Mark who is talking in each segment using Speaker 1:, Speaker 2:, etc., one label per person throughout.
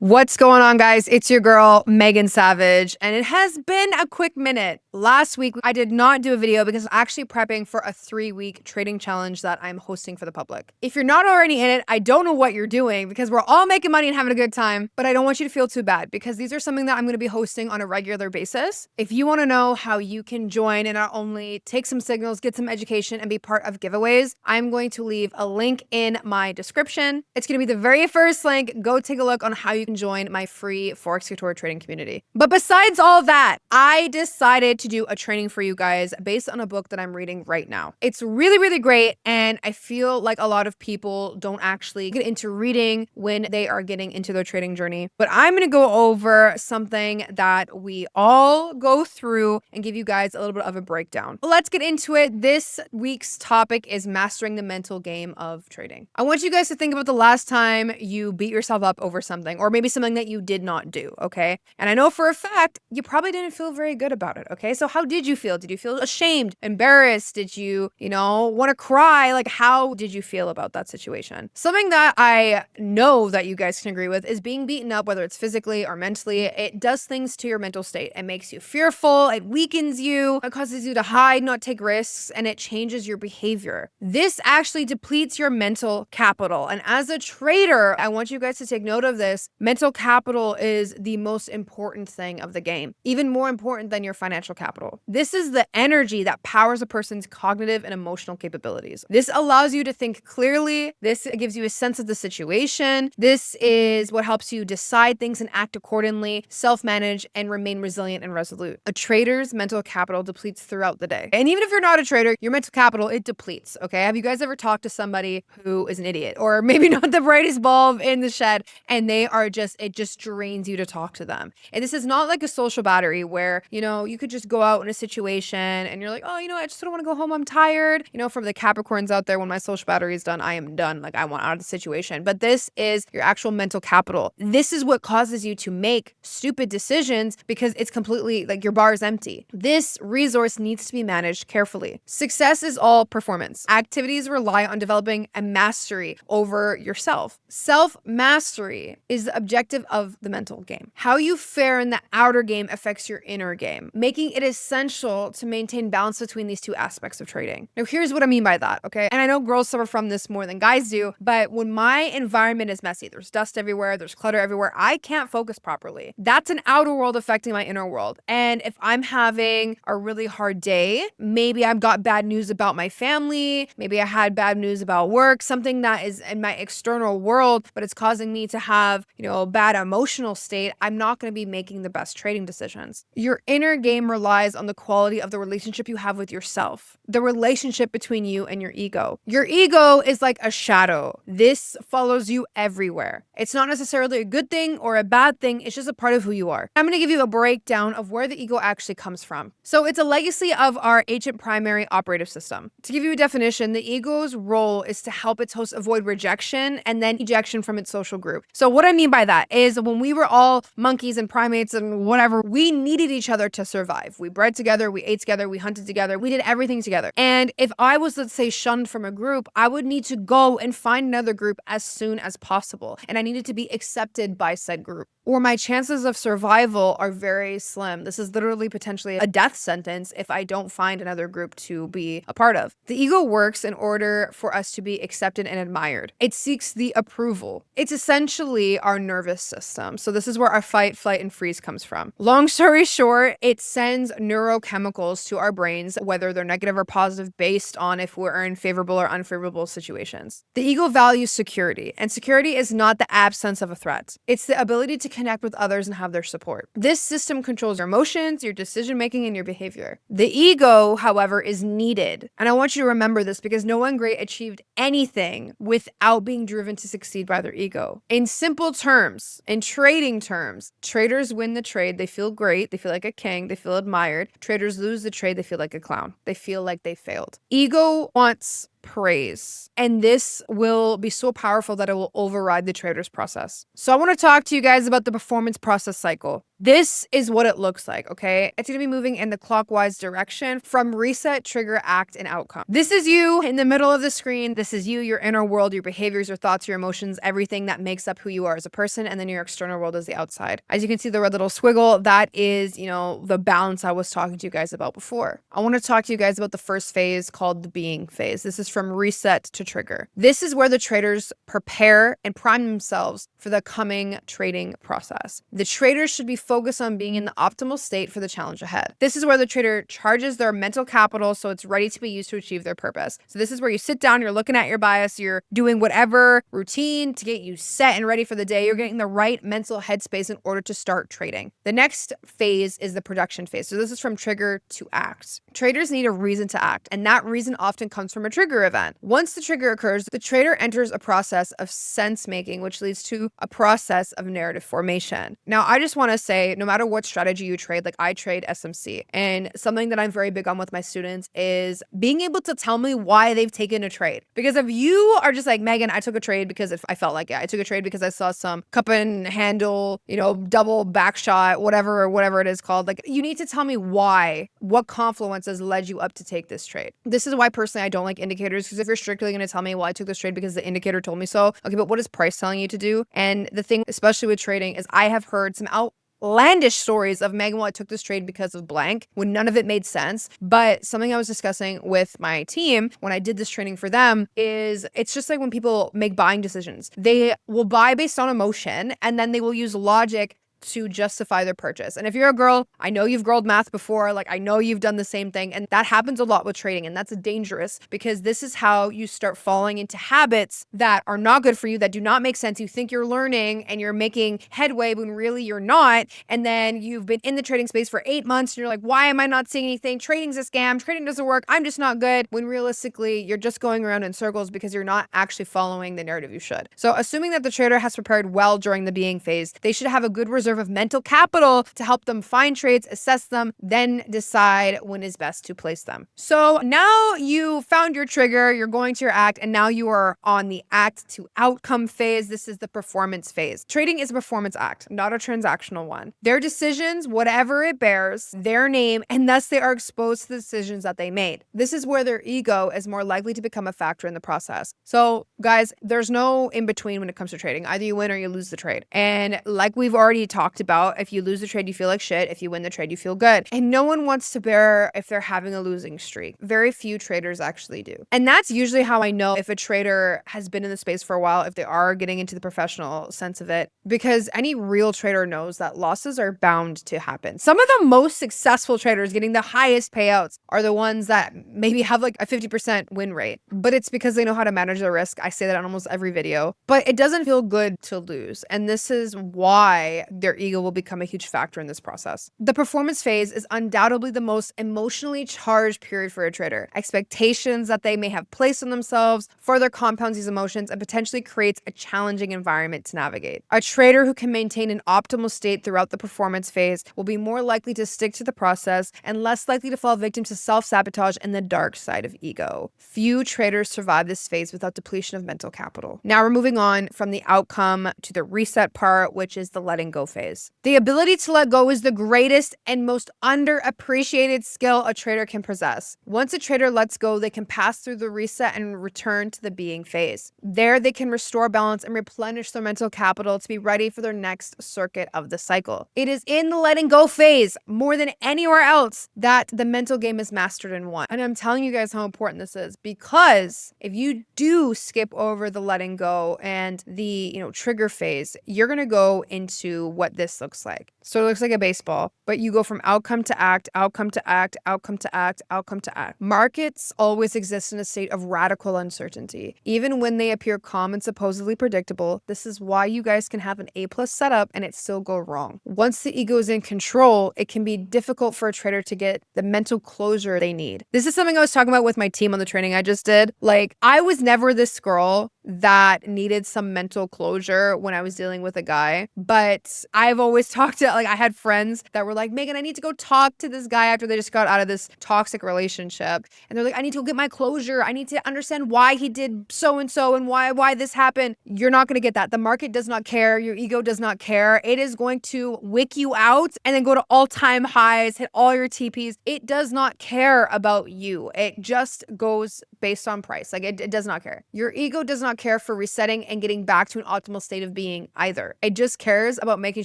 Speaker 1: What's going on, guys? It's your girl, Megan Savage, and it has been a quick minute. Last week, I did not do a video because I'm actually prepping for a 3-week trading challenge that I'm hosting for the public. If you're not already in it, I don't know what you're doing because we're all making money and having a good time, but I don't want you to feel too bad because these are something that I'm going to be hosting on a regular basis. If you want to know how you can join and not only take some signals, get some education, and be part of giveaways, I'm going to leave a link in my description. It's going to be the very first link. Go take a look on how you can join my free Forex Couture trading community. But besides all that, I decided to do a training for you guys based on a book that I'm reading right now. It's really, really great. And I feel like a lot of people don't actually get into reading when they are getting into their trading journey. But I'm going to go over something that we all go through and give you guys a little bit of a breakdown. Let's get into it. This week's topic is mastering the mental game of trading. I want you guys to think about the last time you beat yourself up over something, or maybe something that you did not do, okay? And I know for a fact you probably didn't feel very good about it, okay? So how did you feel? Did you feel ashamed, embarrassed? Did you want to cry? Like, how did you feel about that situation? Something that I know that you guys can agree with is being beaten up, whether it's physically or mentally. It does things to your mental state. It makes you fearful, it weakens you, it causes you to hide, not take risks, and it changes your behavior. This actually depletes your mental capital. And as a trader, I want you guys to take note of this. Mental capital is the most important thing of the game, even more important than your financial capital. This is the energy that powers a person's cognitive and emotional capabilities. This allows you to think clearly. This gives you a sense of the situation. This is what helps you decide things and act accordingly, self-manage, and remain resilient and resolute. A trader's mental capital depletes throughout the day. And even if you're not a trader, your mental capital, it depletes, okay? Have you guys ever talked to somebody who is an idiot or maybe not the brightest bulb in the shed, and it just drains you to talk to them? And this is not like a social battery where, you could just go out in a situation and you're like, oh, I just don't want to go home. I'm tired. From the Capricorns out there, when my social battery is done, I am done. Like, I want out of the situation. But this is your actual mental capital. This is what causes you to make stupid decisions because it's completely like your bar is empty. This resource needs to be managed carefully. Success is all performance. Activities rely on developing a mastery over yourself. Self-mastery is the objective of the mental game. How you fare in the outer game affects your inner game, making it essential to maintain balance between these two aspects of trading. Now, here's what I mean by that, okay? And I know girls suffer from this more than guys do, but when my environment is messy, there's dust everywhere, there's clutter everywhere, I can't focus properly. That's an outer world affecting my inner world. And if I'm having a really hard day, maybe I've got bad news about my family, maybe I had bad news about work, something that is in my external world, but it's causing me to have, a bad emotional state, I'm not going to be making the best trading decisions. Your inner game relies on the quality of the relationship you have with yourself, the relationship between you and your ego. Your ego is like a shadow. This follows you everywhere. It's not necessarily a good thing or a bad thing. It's just a part of who you are. I'm going to give you a breakdown of where the ego actually comes from. So it's a legacy of our ancient primary operative system. To give you a definition, the ego's role is to help its host avoid rejection and then ejection from its social group. So what I mean by that is when we were all monkeys and primates and whatever, we needed each other to survive. We bred together, we ate together, we hunted together, we did everything together. And if I was, let's say, shunned from a group, I would need to go and find another group as soon as possible. And I needed to be accepted by said group, or my chances of survival are very slim. This is literally potentially a death sentence if I don't find another group to be a part of. The ego works in order for us to be accepted and admired. It seeks the approval. It's essentially our nervous system. So this is where our fight, flight, and freeze comes from. Long story short, it sends neurochemicals to our brains, whether they're negative or positive, based on if we're in favorable or unfavorable situations. The ego values security, and security is not the absence of a threat. It's the ability to connect with others and have their support. This system controls your emotions, your decision-making, and your behavior. The ego, however, is needed. And I want you to remember this because no one great achieved anything without being driven to succeed by their ego. In simple terms, in trading terms, traders win the trade, they feel great, they feel like a king, they feel admired. Traders lose the trade, they feel like a clown. They feel like they failed. Ego wants praise, and this will be so powerful that it will override the trader's process. So I want to talk to you guys about the performance process cycle. This is what it looks like, okay? It's gonna be moving in the clockwise direction from reset, trigger, act, and outcome. This is you in the middle of the screen. This is you, your inner world, your behaviors, your thoughts, your emotions, everything that makes up who you are as a person, and then your external world is the outside. As you can see, the red little squiggle, that is, the balance I was talking to you guys about before. I want to talk to you guys about the first phase called the being phase. This is from reset to trigger. This is where the traders prepare and prime themselves for the coming trading process. The traders should be focused on being in the optimal state for the challenge ahead. This is where the trader charges their mental capital so it's ready to be used to achieve their purpose. So this is where you sit down, you're looking at your bias, you're doing whatever routine to get you set and ready for the day. You're getting the right mental headspace in order to start trading. The next phase is the production phase. So this is from trigger to act. Traders need a reason to act, and that reason often comes from a trigger event. Once the trigger occurs, the trader enters a process of sense making, which leads to a process of narrative formation. Now, I just want to say, no matter what strategy you trade, like I trade SMC, and something that I'm very big on with my students is being able to tell me why they've taken a trade. Because if you are just like, Megan, I took a trade because I felt like it. I took a trade because I saw some cup and handle, double back shot, whatever it is called. Like, you need to tell me why, what confluences led you up to take this trade. This is why personally I don't like indicators, because if you're strictly going to tell me, well, I took this trade because the indicator told me so. Okay, but what is price telling you to do? And the thing, especially with trading, is I have heard some outlandish stories of, Megan, well, I took this trade because of blank, when none of it made sense. But something I was discussing with my team when I did this training for them is it's just like when people make buying decisions. They will buy based on emotion, and then they will use logic to justify their purchase. And if you're a girl, I know you've girled math before, like I know you've done the same thing, and that happens a lot with trading, and that's dangerous because this is how you start falling into habits that are not good for you, that do not make sense. You think you're learning and you're making headway when really you're not, and then you've been in the trading space for 8 months and you're like, why am I not seeing anything? Trading's a scam, trading doesn't work, I'm just not good, when realistically you're just going around in circles because you're not actually following the narrative you should. So assuming that the trader has prepared well during the being phase, they should have a good reserve of mental capital to help them find trades, assess them, then decide when is best to place them. So now you found your trigger, you're going to your act, and now you are on the act to outcome phase. This is the performance phase. Trading is a performance act, not a transactional one. Their decisions, whatever it bears, their name, and thus they are exposed to the decisions that they made. This is where their ego is more likely to become a factor in the process. So guys, there's no in between when it comes to trading. Either you win or you lose the trade. And like we've already talked about, if you lose the trade, you feel like shit. If you win the trade, you feel good. And no one wants to bear if they're having a losing streak. Very few traders actually do. And that's usually how I know if a trader has been in the space for a while, if they are getting into the professional sense of it, because any real trader knows that losses are bound to happen. Some of the most successful traders getting the highest payouts are the ones that maybe have like a 50% win rate, but it's because they know how to manage their risk. I say that on almost every video, but it doesn't feel good to lose. And this is why their ego will become a huge factor in this process. The performance phase is undoubtedly the most emotionally charged period for a trader. Expectations that they may have placed on themselves further compounds these emotions and potentially creates a challenging environment to navigate. A trader who can maintain an optimal state throughout the performance phase will be more likely to stick to the process and less likely to fall victim to self-sabotage and the dark side of ego. Few traders survive this phase without depletion of mental capital. Now we're moving on from the outcome to the reset part, which is the letting go phase. The ability to let go is the greatest and most underappreciated skill a trader can possess. Once a trader lets go, they can pass through the reset and return to the being phase. There, they can restore balance and replenish their mental capital to be ready for their next circuit of the cycle. It is in the letting go phase, more than anywhere else, that the mental game is mastered and won. And I'm telling you guys how important this is, because if you do skip over the letting go and the trigger phase, you're going to go into what this looks like. So it looks like a baseball, but you go from outcome to act, outcome to act, outcome to act, outcome to act. Markets always exist in a state of radical uncertainty. Even when they appear calm and supposedly predictable, this is why you guys can have an A+ setup and it still go wrong. Once the ego is in control, it can be difficult for a trader to get the mental closure they need. This is something I was talking about with my team on the training I just did. Like, I was never this girl that needed some mental closure when I was dealing with a guy. But I've always talked to, like, I had friends that were like, Megan, I need to go talk to this guy after they just got out of this toxic relationship. And they're like, I need to go get my closure. I need to understand why he did so and so and why this happened. You're not going to get that. The market does not care. Your ego does not care. It is going to wick you out and then go to all-time highs, hit all your TPs. It does not care about you. It just goes based on price. Like it does not care. Your ego does not care for resetting and getting back to an optimal state of being either. It just cares about making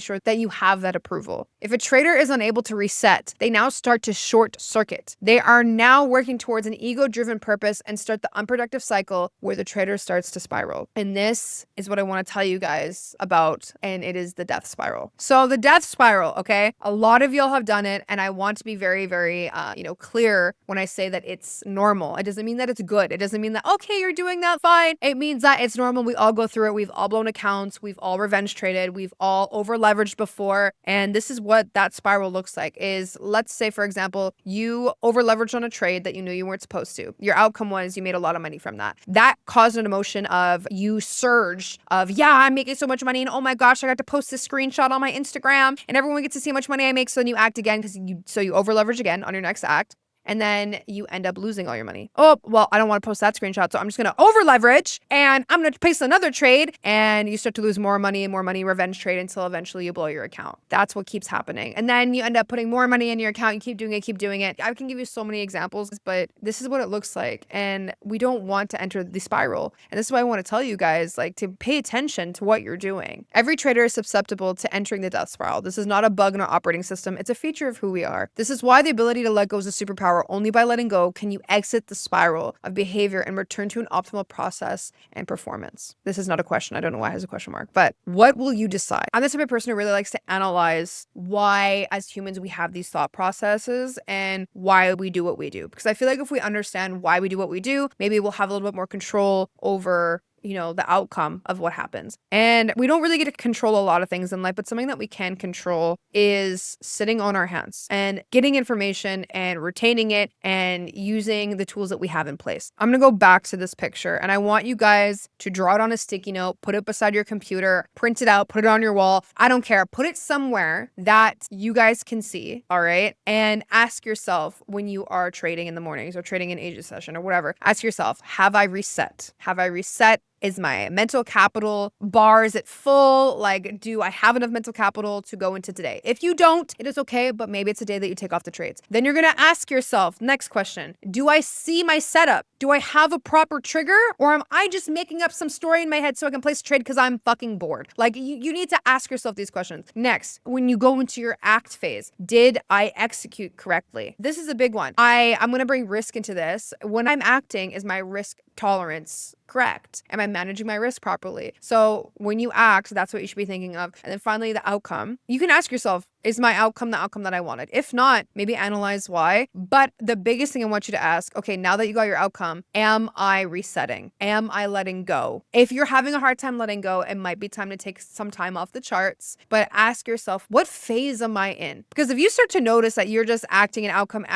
Speaker 1: sure that you have that approval. If a trader is unable to reset, they now start to short circuit. They are now working towards an ego-driven purpose and start the unproductive cycle where the trader starts to spiral. And this is what I want to tell you guys about, and it is the death spiral. So the death spiral, okay? A lot of y'all have done it, and I want to be very, very, clear when I say that it's normal. It doesn't mean that it's good. It doesn't mean that, okay, you're doing that, fine. It means that it's normal. We all go through it. We've all blown accounts. We've all revenge traded. We've all over leveraged before. And this is what that spiral looks like is, let's say, for example, you over leveraged on a trade that you knew you weren't supposed to. Your outcome was you made a lot of money from that. That caused an emotion of you surged of, yeah, I'm making so much money. And oh my gosh, I got to post this screenshot on my Instagram and everyone gets to see how much money I make. So then you act again because you over leverage again on your next act. And then you end up losing all your money. Oh, well, I don't want to post that screenshot, so I'm just going to over leverage and I'm going to place another trade, and you start to lose more money and more money, revenge trade, until eventually you blow your account. That's what keeps happening. And then you end up putting more money in your account. You keep doing it. I can give you so many examples, but this is what it looks like. And we don't want to enter the spiral. And this is why I want to tell you guys, like, to pay attention to what you're doing. Every trader is susceptible to entering the death spiral. This is not a bug in our operating system. It's a feature of who we are. This is why the ability to let go is a superpower. Only by letting go can you exit the spiral of behavior and return to an optimal process and performance. This is not a question. I don't know why it has a question mark, but what will you decide? I'm the type of person who really likes to analyze why, as humans, we have these thought processes and why we do what we do. Because I feel like if we understand why we do what we do, maybe we'll have a little bit more control over the outcome of what happens. And we don't really get to control a lot of things in life, but something that we can control is sitting on our hands and getting information and retaining it and using the tools that we have in place. I'm going to go back to this picture and I want you guys to draw it on a sticky note, put it beside your computer, print it out, put it on your wall. I don't care. Put it somewhere that you guys can see. All right. And ask yourself when you are trading in the mornings or trading in Asia session or whatever, ask yourself, have I reset? Have I reset? Is my mental capital bar, is it full? Like, do I have enough mental capital to go into today? If you don't, it is okay, but maybe it's a day that you take off the trades. Then you're going to ask yourself, next question, do I see my setup? Do I have a proper trigger? Or am I just making up some story in my head so I can place a trade because I'm fucking bored? Like, you need to ask yourself these questions. Next, when you go into your act phase, did I execute correctly? This is a big one. I'm going to bring risk into this. When I'm acting, is my risk tolerance correct? Am I managing my risk properly? So when you act, that's what you should be thinking of. And then finally, the outcome. You can ask yourself, is my outcome the outcome that I wanted? If not, maybe analyze why. But the biggest thing I want you to ask, okay, now that you got your outcome, am I resetting? Am I letting go? If you're having a hard time letting go, it might be time to take some time off the charts, but ask yourself, what phase am I in? Because if you start to notice that you're just acting an outcome,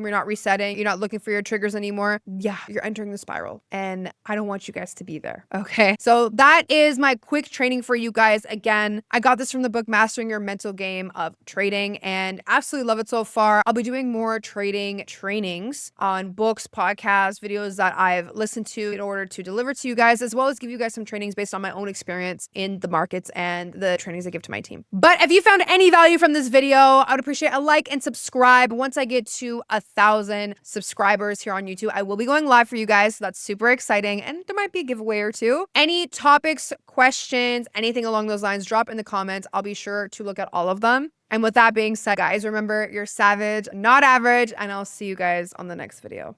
Speaker 1: you're not resetting, you're not looking for your triggers anymore, yeah, you're entering the spiral. And I don't want you guys to be there. Okay. So that is my quick training for you guys. Again, I got this from the book Mastering Your Mental Game of Trading and absolutely love it so far. I'll be doing more trading trainings on books, podcasts, videos that I've listened to in order to deliver to you guys, as well as give you guys some trainings based on my own experience in the markets and the trainings I give to my team. But if you found any value from this video, I would appreciate a like and subscribe. Once I get to 1,000 subscribers here on YouTube, I will be going live for you guys. So that's super exciting. And there might be a giveaway or two. Any topics, questions, anything along those lines, drop in the comments. I'll be sure to look at all of them. And with that being said, guys, remember, you're savage, not average, and I'll see you guys on the next video.